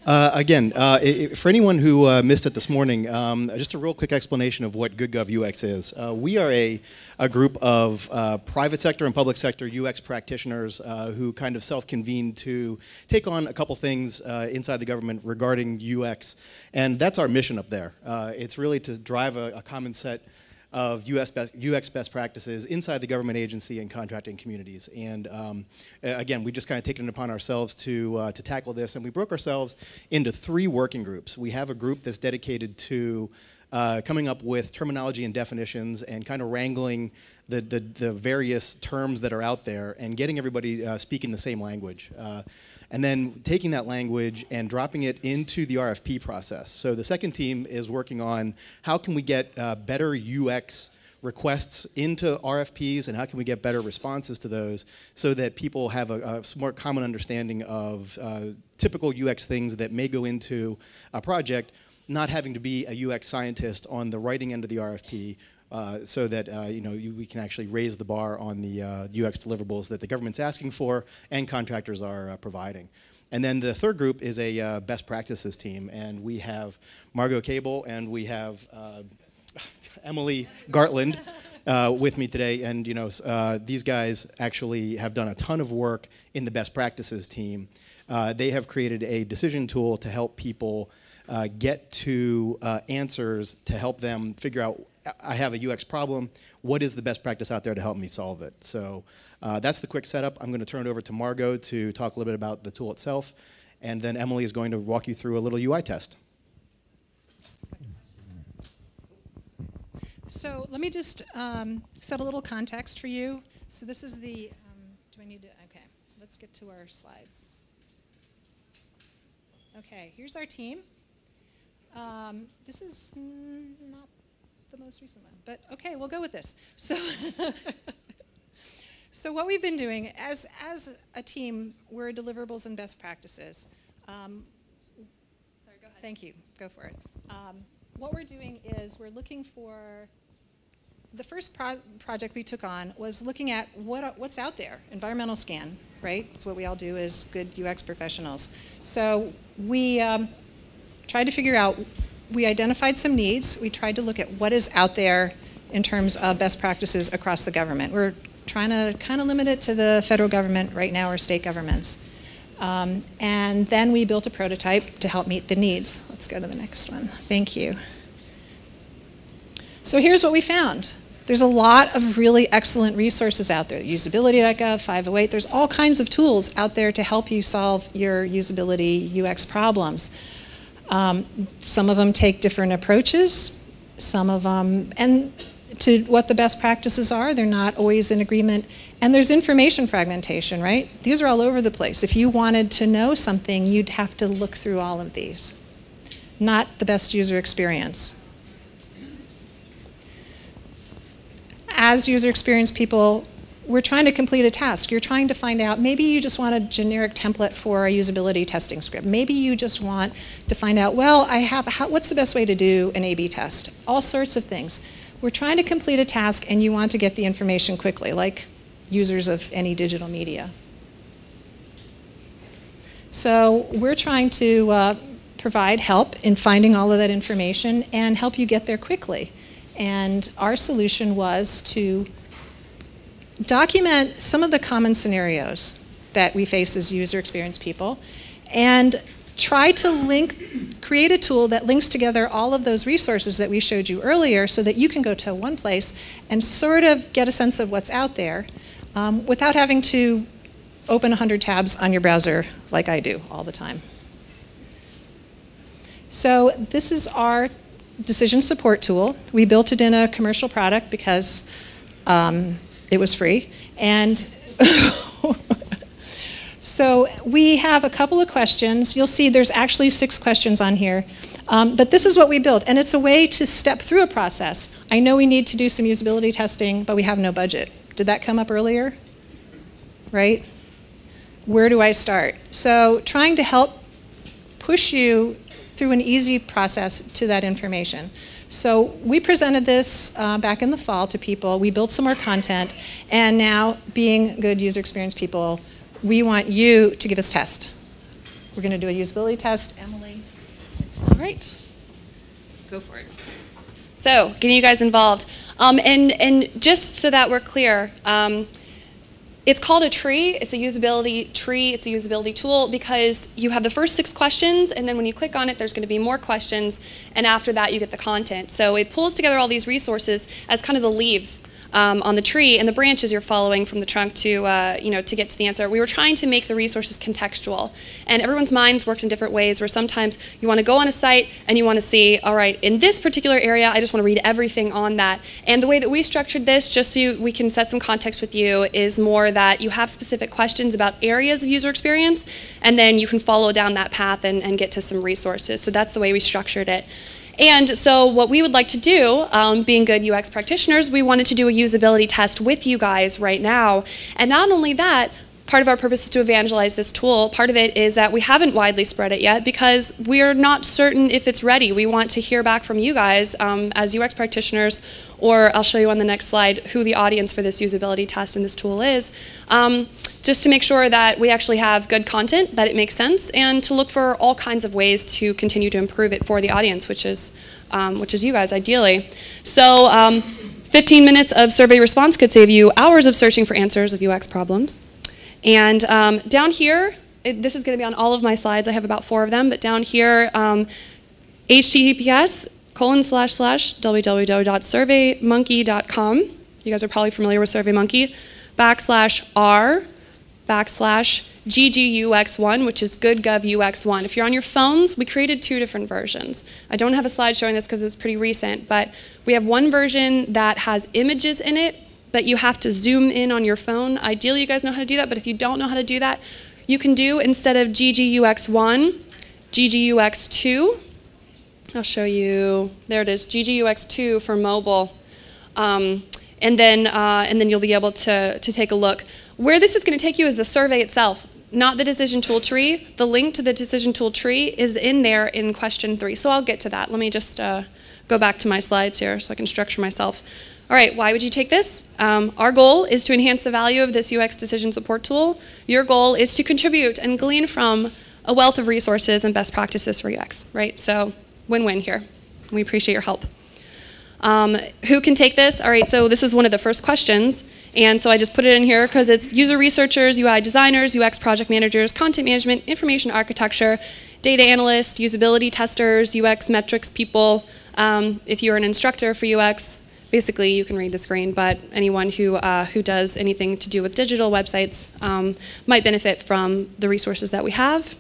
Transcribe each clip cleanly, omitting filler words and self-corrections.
For anyone who missed it this morning, just a real quick explanation of what GoodGovUX is. We are a group of private sector and public sector UX practitioners who kind of self-convened to take on a couple things inside the government regarding UX, and that's our mission up there. It's really to drive a common set of UX best practices inside the government agency and contracting communities. And again, we just kind of taken it upon ourselves to tackle this, and we broke ourselves into 3 working groups. We have a group that's dedicated to coming up with terminology and definitions and kind of wrangling the various terms that are out there and getting everybody speaking the same language. And then taking that language and dropping it into the RFP process. So the second team is working on how can we get better UX requests into RFPs and how can we get better responses to those so that people have a more common understanding of typical UX things that may go into a project, not having to be a UX scientist on the writing end of the RFP. So that we can actually raise the bar on the UX deliverables that the government's asking for and contractors are providing. And then the third group is a best practices team, and we have Margo Kabel and we have Emily Gartland with me today. And these guys actually have done a ton of work in the best practices team. They have created a decision tool to help people get to answers to help them figure out, I have a UX problem, what is the best practice out there to help me solve it? So that's the quick setup. I'm going to turn it over to Margo to talk a little bit about the tool itself, and then Emily is going to walk you through a little UI test. So let me just set a little context for you. So this is the, do I need to, okay, let's get to our slides. Okay, here's our team. This is not the most recent one, but okay, we'll go with this. So, so what we've been doing as a team, we're deliverables and best practices. Sorry, go ahead. Thank you. Go for it. What we're doing is we're looking for, the first project we took on was looking at what's out there, environmental scan, right? It's what we all do as good UX professionals. So we tried to figure out, we identified some needs. We tried to look at what is out there in terms of best practices across the government. We're trying to kind of limit it to the federal government right now or state governments. And then we built a prototype to help meet the needs. Let's go to the next one. Thank you. So here's what we found. There's a lot of really excellent resources out there. Usability.gov, 508, there's all kinds of tools out there to help you solve your usability UX problems. Some of them take different approaches, some of them, and to what the best practices are, they're not always in agreement. And there's information fragmentation, right? These are all over the place. If you wanted to know something, you'd have to look through all of these. Not the best user experience. As user experience people, we're trying to complete a task. You're trying to find out, maybe you just want a generic template for a usability testing script. Maybe you just want to find out, well, what's the best way to do an A/B test? All sorts of things. We're trying to complete a task and you want to get the information quickly, like users of any digital media. So we're trying to provide help in finding all of that information and help you get there quickly. And our solution was to document some of the common scenarios that we face as user experience people and try to create a tool that links together all of those resources that we showed you earlier so that you can go to one place and sort of get a sense of what's out there without having to open 100 tabs on your browser like I do all the time. So this is our decision support tool. We built it in a commercial product because it was free. And so we have a couple of questions. You'll see there's actually 6 questions on here. But this is what we built. And it's a way to step through a process. I know we need to do some usability testing, but we have no budget. Did that come up earlier? Right? Where do I start? So trying to help push you through an easy process to that information. So we presented this back in the fall to people. We built some more content. And now, being good user experience people, we want you to give us tests. We're going to do a usability test. Emily, all right. Go for it. So, getting you guys involved. And just so that we're clear, it's called a tree. It's a usability tree. It's a usability tool because you have the first 6 questions, and then when you click on it, there's going to be more questions, and after that, you get the content. So it pulls together all these resources as kind of the leaves on the tree, and the branches you're following from the trunk to, to get to the answer. We were trying to make the resources contextual, and everyone's minds worked in different ways, where sometimes you want to go on a site and you want to see, all right, in this particular area, I just want to read everything on that. And the way that we structured this, just so we can set some context with you, is more that you have specific questions about areas of user experience, and then you can follow down that path and get to some resources. So that's the way we structured it. And so what we would like to do, being good UX practitioners, we wanted to do a usability test with you guys right now. And not only that, part of our purpose is to evangelize this tool. Part of it is that we haven't widely spread it yet because we're not certain if it's ready. We want to hear back from you guys as UX practitioners, or I'll show you on the next slide who the audience for this usability test and this tool is, just to make sure that we actually have good content, that it makes sense, and to look for all kinds of ways to continue to improve it for the audience, which is you guys, ideally. So 15 minutes of survey response could save you hours of searching for answers of UX problems. And down here, this is going to be on all of my slides. I have about 4 of them, but down here, https://www.surveymonkey.com. You guys are probably familiar with SurveyMonkey. /r/GGUX1, which is GoodGovUX1. If you're on your phones, we created 2 different versions. I don't have a slide showing this because it was pretty recent, but we have one version that has images in it, but you have to zoom in on your phone. Ideally, you guys know how to do that, but if you don't know how to do that, you can do, instead of GGUX1, GGUX2. I'll show you. There it is, GGUX2 for mobile. And then you'll be able to take a look. Where this is going to take you is the survey itself, not the decision tool tree. The link to the decision tool tree is in there in question 3. So I'll get to that. Let me just go back to my slides here so I can structure myself. All right, why would you take this? Our goal is to enhance the value of this UX decision support tool. Your goal is to contribute and glean from a wealth of resources and best practices for UX, right? So win-win here. We appreciate your help. Who can take this? All right, so this is one of the first questions, and so I just put it in here because it's user researchers, UI designers, UX project managers, content management, information architecture, data analysts, usability testers, UX metrics people. If you're an instructor for UX, basically you can read the screen, but anyone who does anything to do with digital websites might benefit from the resources that we have.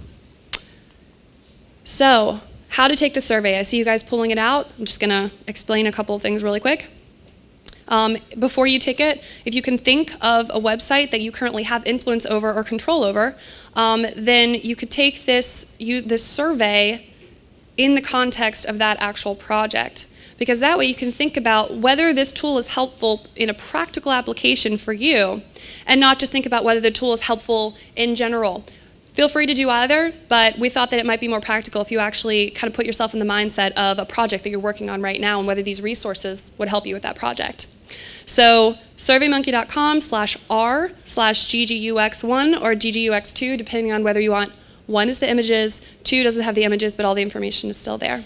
So, how to take the survey. I see you guys pulling it out. I'm just going to explain a couple of things really quick. Before you take it, if you can think of a website that you currently have influence over or control over, then you could take this survey in the context of that actual project. Because that way you can think about whether this tool is helpful in a practical application for you, and not just think about whether the tool is helpful in general. Feel free to do either, but we thought that it might be more practical if you actually kind of put yourself in the mindset of a project that you're working on right now and whether these resources would help you with that project. So surveymonkey.com/r/GGUX1 or GGUX2, depending on whether you want 1 is the images, 2 doesn't have the images, but all the information is still there.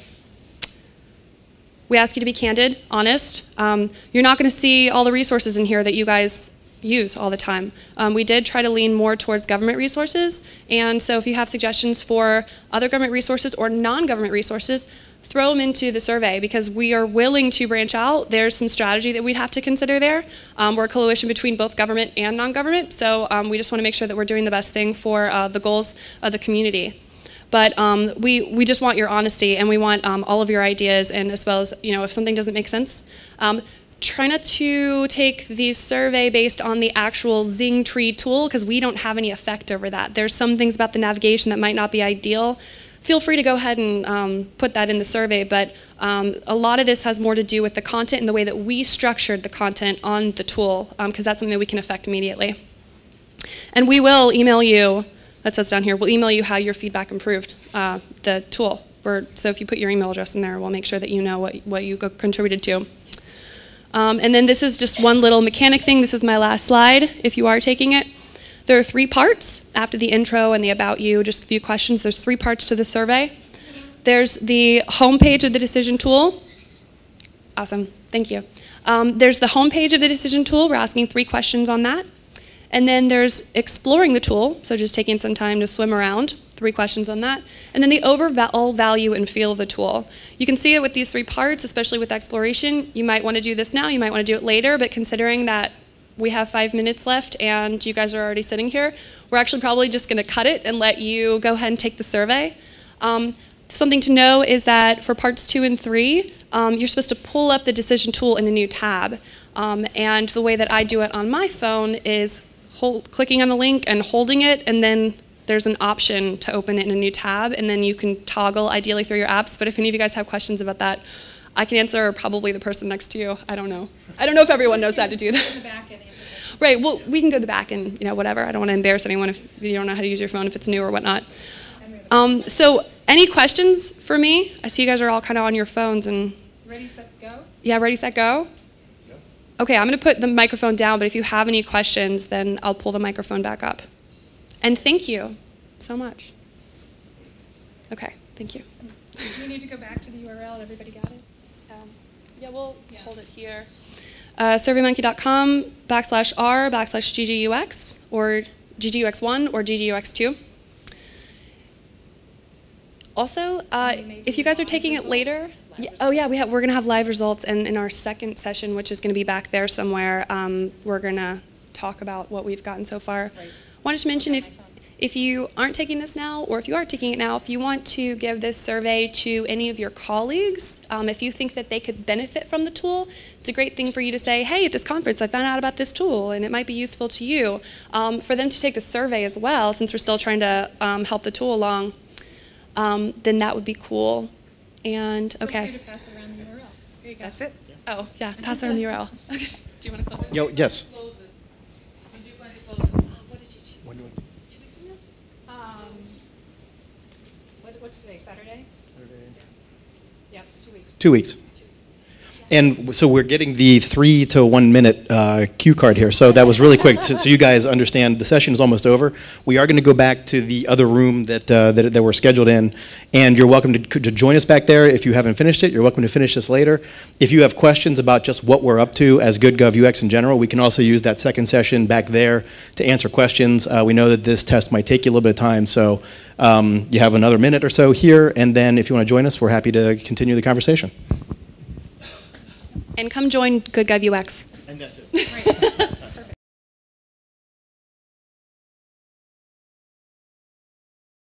We ask you to be candid, honest. You're not going to see all the resources in here that you guys use all the time. We did try to lean more towards government resources, and so if you have suggestions for other government resources or non-government resources, throw them into the survey because we are willing to branch out. There's some strategy that we'd have to consider there. We're a coalition between both government and non-government, so we just want to make sure that we're doing the best thing for the goals of the community. But we just want your honesty, and we want all of your ideas, and as well as, if something doesn't make sense, try not to take the survey based on the actual Zing tree tool because we don't have any effect over that. There's some things about the navigation that might not be ideal. Feel free to go ahead and put that in the survey, but a lot of this has more to do with the content and the way that we structured the content on the tool, because that's something that we can affect immediately. And we will email you, that says down here, we'll email you how your feedback improved the tool. So if you put your email address in there, we'll make sure that you know what you contributed to. And then this is just one little mechanic thing. This is my last slide, if you are taking it. There are 3 parts after the intro and the about you, just a few questions. There's 3 parts to the survey. There's the home page of the decision tool. Awesome, thank you. There's the home page of the decision tool. We're asking 3 questions on that. And then there's exploring the tool, so just taking some time to swim around, 3 questions on that. And then the overall value and feel of the tool. You can see it with these 3 parts, especially with exploration. You might want to do this now, you might want to do it later, but considering that we have 5 minutes left and you guys are already sitting here, we're actually probably just going to cut it and let you go ahead and take the survey. Something to know is that for parts 2 and 3, you're supposed to pull up the decision tool in a new tab. And the way that I do it on my phone is clicking on the link and holding it, and then there's an option to open it in a new tab, and then you can toggle ideally through your apps. But if any of you guys have questions about that, I can answer, or probably the person next to you. I don't know. I don't know if everyone knows how to do that. Right, well, we can go to the back and, you know, whatever. I don't want to embarrass anyone if you don't know how to use your phone, if it's new or whatnot. So any questions for me? I see you guys are all kind of on your phones. And Ready, set, go? Yeah, ready, set, go? Okay, I'm going to put the microphone down, but if you have any questions, then I'll pull the microphone back up. And thank you so much. Okay, thank you. Do you need to go back to the URL? Everybody got it? Yeah, we'll hold it here. surveymonkey.com/r/GGUX, or GGUX1 or GGUX2. Also, if you guys are taking it later, we're going to have live results, and in our second session, which is going to be back there somewhere, we're going to talk about what we've gotten so far. Right. Wanted to mention if you aren't taking this now, or if you are taking it now, if you want to give this survey to any of your colleagues, if you think that they could benefit from the tool, it's a great thing for you to say, hey, at this conference I found out about this tool and it might be useful to you. For them to take the survey as well, since we're still trying to help the tool along, then that would be cool. And okay. Feel free to pass around the URL. Here you go. That's it? Oh, yeah, pass around the URL. Okay. Do you want to close it? Yes. What did you choose? 2 weeks from now? What's today, Saturday? Yep, 2 weeks. 2 weeks. And so we're getting the 3 to 1 minute cue card here. So that was really quick, so you guys understand the session is almost over. We are going to go back to the other room that we're scheduled in, and you're welcome to join us back there. If you haven't finished it, you're welcome to finish this later. If you have questions about just what we're up to as GoodGovUX in general, we can also use that second session back there to answer questions. We know that this test might take you a little bit of time, so you have another minute or so here, and then if you want to join us, we're happy to continue the conversation. And come join GoodGovUX. And that too. Right.